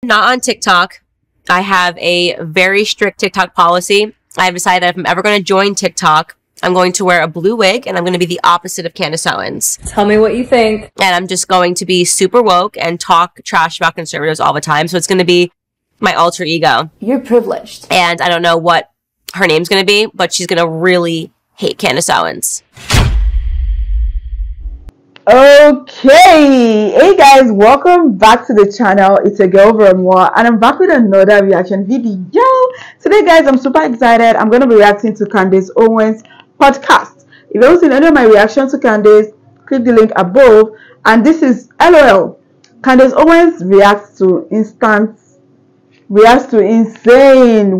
Not on TikTok. I have a very strict TikTok policy. I have decided that if I'm ever going to join TikTok, I'm going to wear a blue wig and I'm going to be the opposite of Candace Owens. Tell me what you think. And I'm just going to be super woke and talk trash about conservatives all the time. So it's going to be my alter ego. You're privileged. And I don't know what her name's going to be, but she's going to really hate Candace Owens. Okay, hey guys, welcome back to the channel. It's a girl more, and I'm back with another reaction video. Today guys, I'm super excited. I'm going to be reacting to Candace Owens podcast. If you haven't seen any of my reactions to Candace, click the link above. And this is LOL. Candace Owens reacts to insane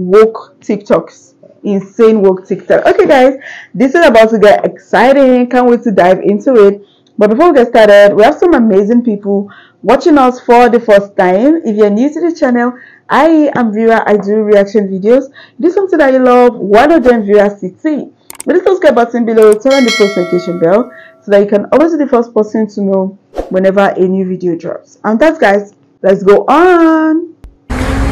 woke TikToks. Insane woke TikTok. Okay guys, this is about to get exciting. Can't wait to dive into it. But before we get started, we have some amazing people watching us for the first time. If you're new to the channel, I am Vera. I do reaction videos. If this is something that you love, why not join Vera CT? With the subscribe button below, turn on the post notification bell so that you can always be the first person to know whenever a new video drops. And that's guys, let's go on.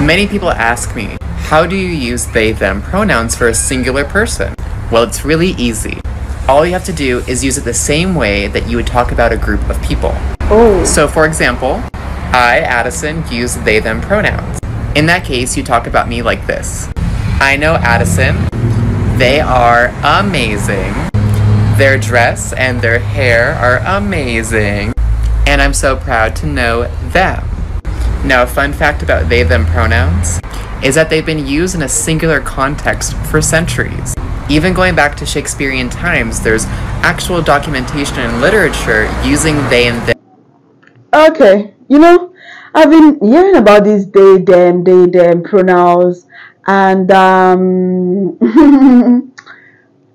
Many people ask me, how do you use they, them pronouns for a singular person? Well, it's really easy. All you have to do is use it the same way that you would talk about a group of people. Oh. So for example, I, Addison, use they, them pronouns. In that case, you talk about me like this. I know Addison. They are amazing. Their dress and their hair are amazing. And I'm so proud to know them. Now, a fun fact about they, them pronouns is that they've been used in a singular context for centuries. Even going back to Shakespearean times, there's actual documentation in literature using they and them. Okay, you know, I've been hearing about these they, them pronouns, and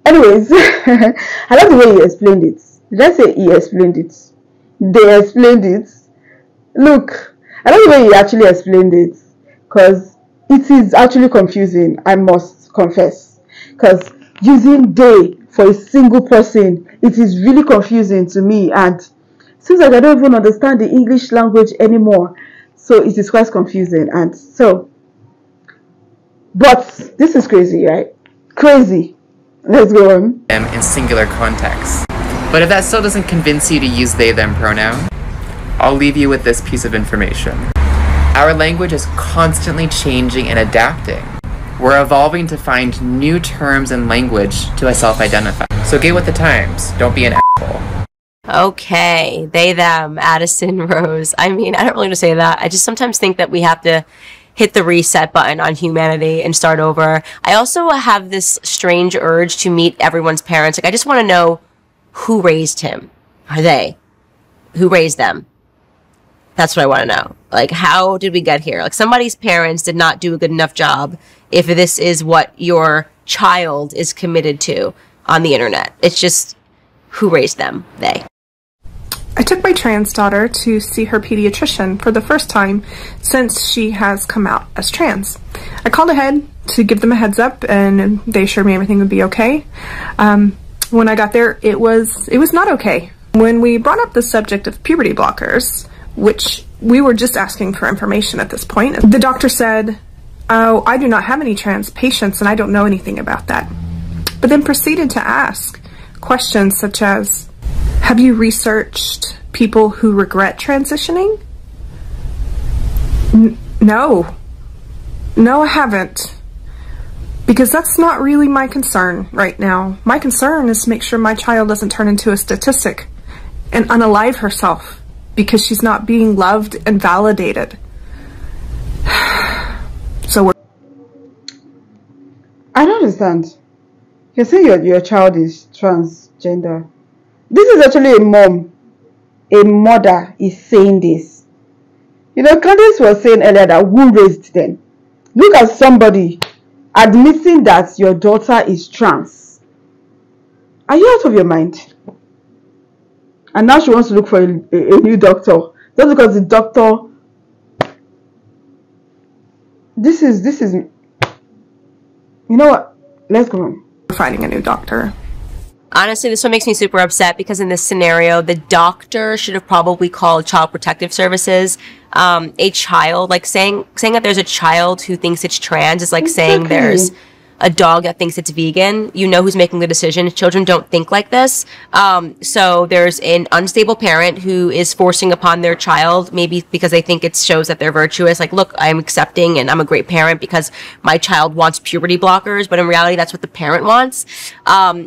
anyways, I love the way he explained it. Did I say he explained it? They explained it. Look, I love the way he actually explained it, because it is actually confusing, I must confess, because using they for a single person, it is really confusing to me, and it seems like I don't even understand the English language anymore, so it is quite confusing. And so, but this is crazy, right? Crazy. Let's go on. In singular contexts. But if that still doesn't convince you to use they, them pronoun, I'll leave you with this piece of information. Our language is constantly changing and adapting. We're evolving to find new terms and language to self-identify. So get with the times. Don't be an asshole. Okay, they, them, Addison, Rose. I mean, I don't really want to say that. I just sometimes think that we have to hit the reset button on humanity and start over. I also have this strange urge to meet everyone's parents. Like, I just want to know who raised him. Are they? Who raised them? That's what I want to know. Like, how did we get here? Like, somebody's parents did not do a good enough job if this is what your child is committed to on the internet. It's just, who raised them? They. I took my trans daughter to see her pediatrician for the first time since she has come out as trans. I called ahead to give them a heads up, and they assured me everything would be okay. When I got there, it was not okay. When we brought up the subject of puberty blockers, which we were just asking for information at this point, the doctor said, "Oh, I do not have any trans patients and I don't know anything about that." But then proceeded to ask questions such as, have you researched people who regret transitioning? No, I haven't. Because that's not really my concern right now. My concern is to make sure my child doesn't turn into a statistic and unalive herself because she's not being loved and validated. So I don't understand. You're saying your child is transgender. This is actually a mom. A mother is saying this. You know, Candace was saying earlier that who raised them? Look at somebody admitting that your daughter is trans. Are you out of your mind? And now she wants to look for a new doctor. Just because the doctor... This is... You know what? Let's go on. Finding a new doctor. Honestly, this one makes me super upset because in this scenario, the doctor should have probably called Child Protective Services. a child, like saying that there's a child who thinks it's trans is like saying there's a dog that thinks it's vegan. You know who's making the decision. Children don't think like this. So there's an unstable parent who is forcing upon their child, maybe because they think it shows that they're virtuous. Like, look, I'm accepting and I'm a great parent because my child wants puberty blockers. But in reality, that's what the parent wants.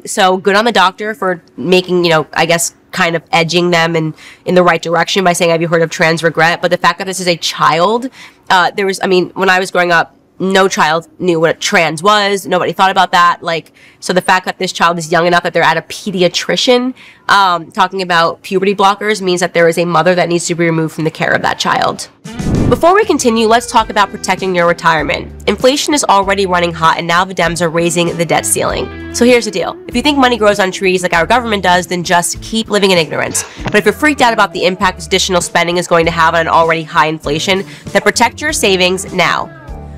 So good on the doctor for making, you know, I guess, kind of edging them in the right direction by saying, have you heard of trans regret? But the fact that this is a child, when I was growing up, no child knew what trans was. Nobody thought about that. Like, so the fact that this child is young enough that they're at a pediatrician talking about puberty blockers means that there is a mother that needs to be removed from the care of that child. Before we continue, let's talk about protecting your retirement. Inflation is already running hot, and now the Dems are raising the debt ceiling. So here's the deal. If you think money grows on trees like our government does, then just keep living in ignorance. But if you're freaked out about the impact additional spending is going to have on an already high inflation, then protect your savings now.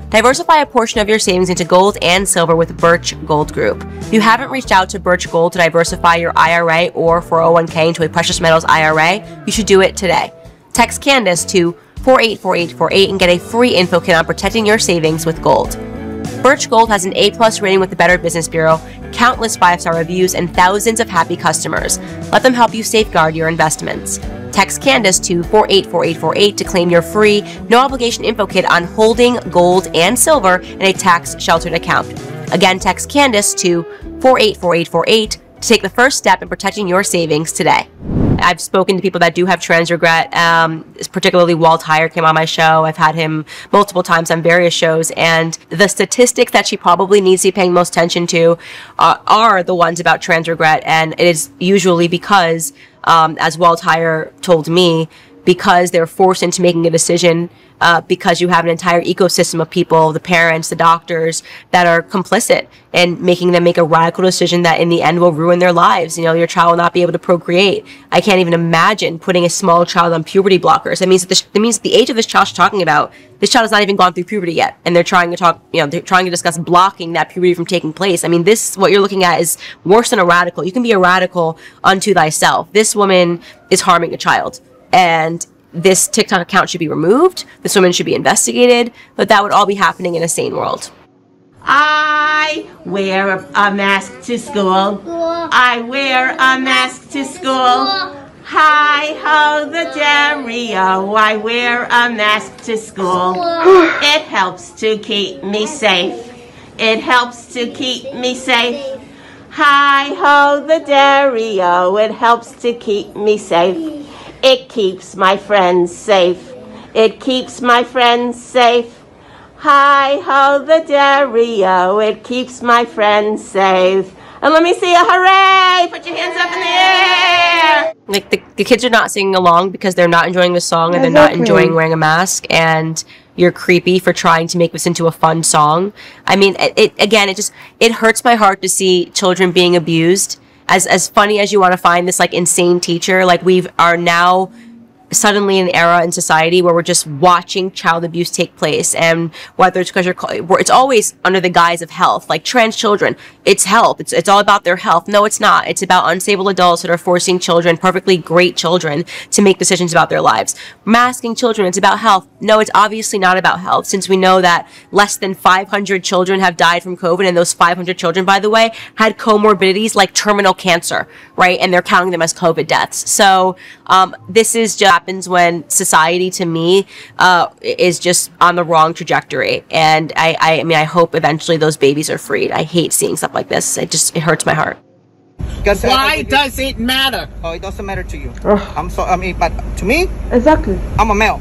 Diversify a portion of your savings into gold and silver with Birch Gold Group. If you haven't reached out to Birch Gold to diversify your IRA or 401k into a precious metals IRA, you should do it today. Text Candace to 484848 and get a free info kit on protecting your savings with gold. Birch Gold has an A+ rating with the Better Business Bureau, countless 5-star reviews, and thousands of happy customers. Let them help you safeguard your investments. Text Candace to 484848 to claim your free, no-obligation info kit on holding gold and silver in a tax-sheltered account. Again, text Candace to 484848 to take the first step in protecting your savings today. I've spoken to people that do have trans regret, particularly Walt Heyer came on my show. I've had him multiple times on various shows, and the statistics that she probably needs to be paying most attention to are the ones about trans regret, and it is usually because, as Walt Heyer told me, because they're forced into making a decision because you have an entire ecosystem of people, the parents, the doctors, that are complicit in making them make a radical decision that in the end will ruin their lives. You know, your child will not be able to procreate. I can't even imagine putting a small child on puberty blockers. That means that the age of this child she's talking about, this child has not even gone through puberty yet, and they're trying to talk, they're trying to discuss blocking that puberty from taking place. I mean, what you're looking at is worse than a radical. You can be a radical unto thyself. This woman is harming a child, and this TikTok account should be removed. This woman should be investigated, but that would all be happening in a sane world. I wear a mask to school. I wear a mask to school. Hi ho the Dario. I wear a mask to school. It helps to keep me safe. It helps to keep me safe. Hi ho the Dario. It helps to keep me safe. It keeps my friends safe. It keeps my friends safe. Hi ho the Dario. It keeps my friends safe. And let me see a hooray! Put your hands up in the air! Like the kids are not singing along because they're not enjoying the song and they're not enjoying wearing a mask, and you're creepy for trying to make this into a fun song. I mean, it hurts my heart to see children being abused. As funny as you want to find this like insane teacher, like we are now suddenly in an era in society where we're just watching child abuse take place, and whether it's because it's always under the guise of health, like trans children, it's health, it's all about their health. No, it's not. It's about unstable adults that are forcing children, perfectly great children, to make decisions about their lives. Masking children, it's about health. No, it's obviously not about health, since we know that less than 500 children have died from COVID, and those 500 children, by the way, had comorbidities like terminal cancer, right? And they're counting them as COVID deaths. So this is just happens when society, to me, is just on the wrong trajectory. And I hope eventually those babies are freed. I hate seeing stuff like this. It hurts my heart. Why does it matter? Oh, it doesn't matter to you. But to me, exactly. I'm a male.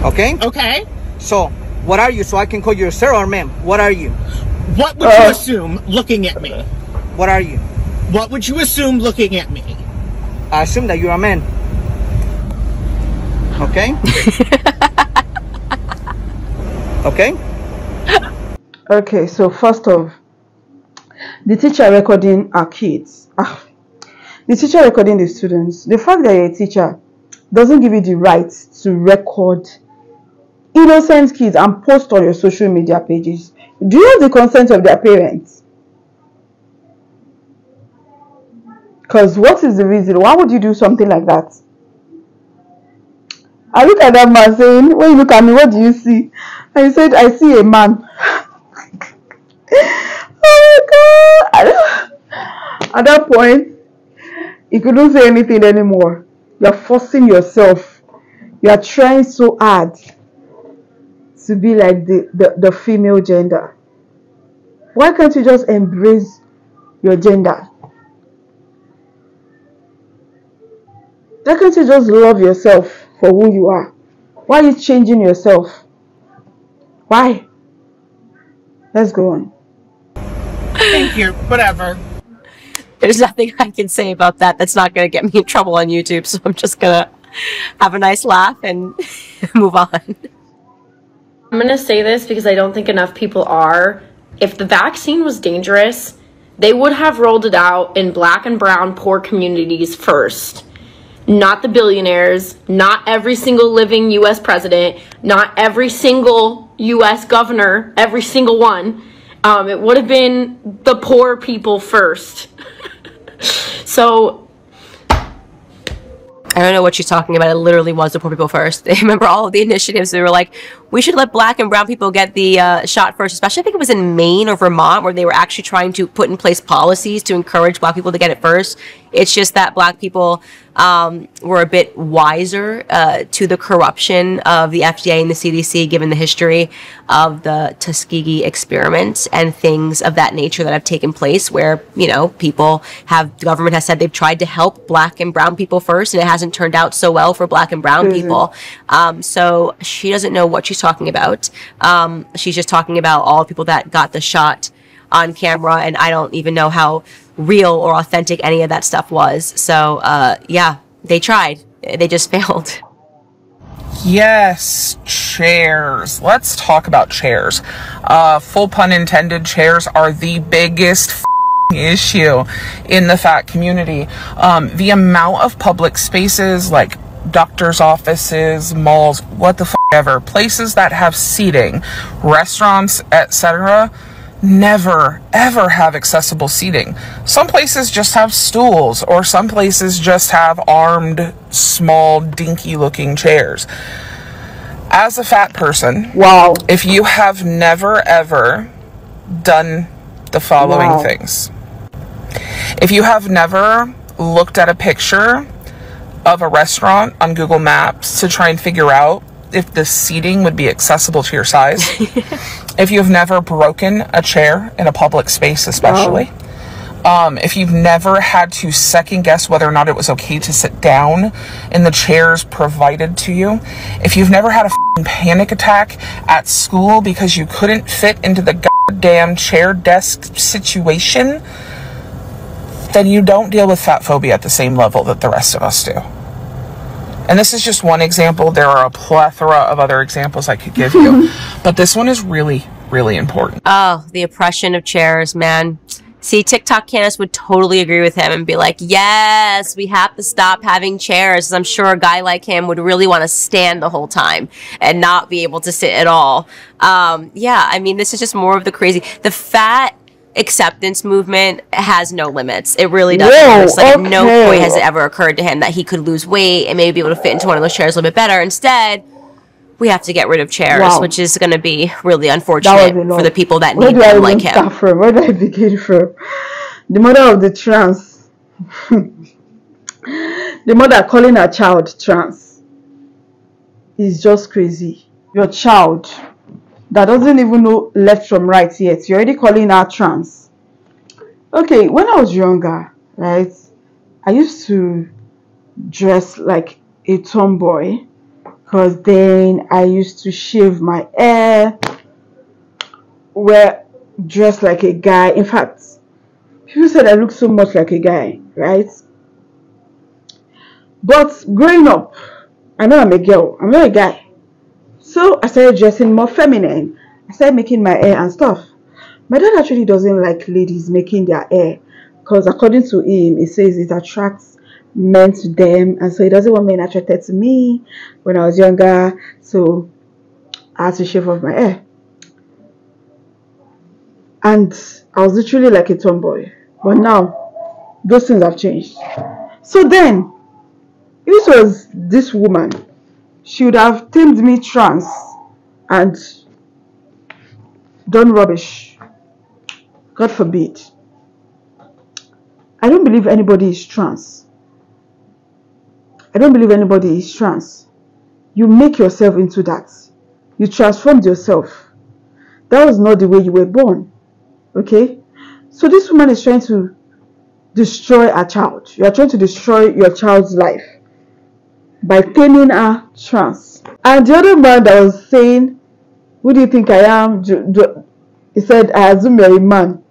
Okay? Okay. So, what are you? So I can call you sir or ma'am. What are you? What would you assume looking at me? What are you? What would you assume looking at me? I assume that you're a man. Okay? Okay? Okay, so first off, the teacher recording our kids. The teacher recording the students. The fact that you're a teacher doesn't give you the right to record innocent kids and post on your social media pages. Do you have the consent of their parents? Because what is the reason? Why would you do something like that? I look at that man saying, when you look at me, what do you see? And he said, I see a man. Oh my God. At that point, he couldn't say anything anymore. You're forcing yourself. You are trying so hard to be like the female gender. Why can't you just embrace your gender? Why can't you just love yourself for who you are? Why are you changing yourself? Why? Let's go on. Thank you. Whatever. There's nothing I can say about that that's not going to get me in trouble on YouTube, so I'm just going to have a nice laugh and move on. I'm going to say this because I don't think enough people are. If the vaccine was dangerous, they would have rolled it out in black and brown poor communities first. Not the billionaires, not every single living U.S. president, not every single U.S. governor, every single one. It would have been the poor people first. So I don't know what she's talking about. It literally was the poor people first. I remember all of the initiatives. They were like, we should let black and brown people get the shot first, especially I think it was in Maine or Vermont where they were actually trying to put in place policies to encourage black people to get it first. It's just that black people were a bit wiser to the corruption of the FDA and the CDC, given the history of the Tuskegee experiment and things of that nature that have taken place where, you know, the government has said they've tried to help black and brown people first, and it hasn't turned out so well for black and brown people. So she doesn't know what she's talking about. She's just talking about all the people that got the shot on camera, and I don't even know how real or authentic any of that stuff was. So yeah, they tried. They just failed. Yes, chairs. Let's talk about chairs. Full pun intended, chairs are the biggest issue in the fat community. The amount of public spaces like doctors' offices, malls, what the ever, places that have seating, restaurants, etc., never ever have accessible seating. Some places just have stools, or some places just have armed, small, dinky looking chairs. As a fat person, wow, if you have never ever done the following things. If you have never looked at a picture of a restaurant on Google Maps to try and figure out if the seating would be accessible to your size, if you've never broken a chair in a public space especially, if you've never had to second guess whether or not it was okay to sit down in the chairs provided to you, if you've never had a panic attack at school because you couldn't fit into the goddamn chair desk situation, then you don't deal with fat phobia at the same level that the rest of us do. And this is just one example. There are a plethora of other examples I could give you, but this one is really, really important. Oh, the oppression of chairs, man. See, TikTok Candace would totally agree with him and be like, yes, we have to stop having chairs. I'm sure a guy like him would really want to stand the whole time and not be able to sit at all. Yeah, I mean, this is just more of the crazy. The fat acceptance movement has no limits. It really doesn't. It's like at no point has it ever occurred to him that he could lose weight and maybe be able to fit into one of those chairs a little bit better. Instead, we have to get rid of chairs, which is going to be really unfortunate for the people that need them like him. Where do I begin from? The mother of the trans. The mother calling her child trans is just crazy. Your child that doesn't even know left from right yet, you're already calling her trans. Okay, when I was younger, right, I used to dress like a tomboy, because then I used to shave my hair, wear dress like a guy. In fact, people said I look so much like a guy, right? But growing up, I know I'm a girl, I'm not a guy. So I started dressing more feminine. I started making my hair and stuff. My dad actually doesn't like ladies making their hair, because according to him, he says it attracts men to them, and so he doesn't want men attracted to me when I was younger. So I had to shave off my hair, and I was literally like a tomboy. But now those things have changed. So then it was this woman she would have tamed me trans and done rubbish. God forbid. I don't believe anybody is trans. I don't believe anybody is trans. You make yourself into that. You transformed yourself. That was not the way you were born. Okay? So this woman is trying to destroy a child. You are trying to destroy your child's life by taming her trans. And the other man that was saying, who do you think I am? He said, I assume you're a man.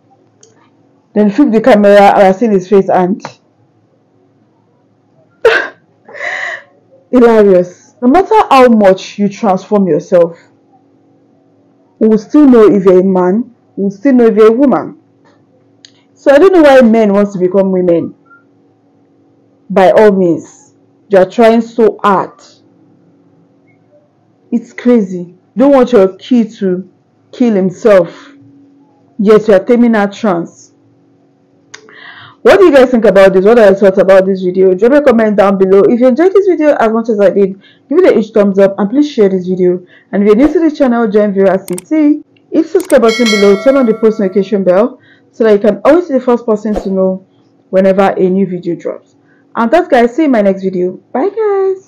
Then flip the camera and I see his face and hilarious. No matter how much you transform yourself, we will still know if you're a man, we will still know if you're a woman. So I don't know why men want to become women. By all means, they are trying so hard. It's crazy. You don't want your kid to kill himself, yet you are taming her trans. What do you guys think about this? What are your thoughts about this video? Drop a comment down below. If you enjoyed this video as much as I did, give it a huge thumbs up and please share this video. And if you're new to the channel, join viewer CT. Hit the subscribe button below, turn on the post notification bell so that you can always be the first person to know whenever a new video drops. And that's guys, see you in my next video. Bye guys.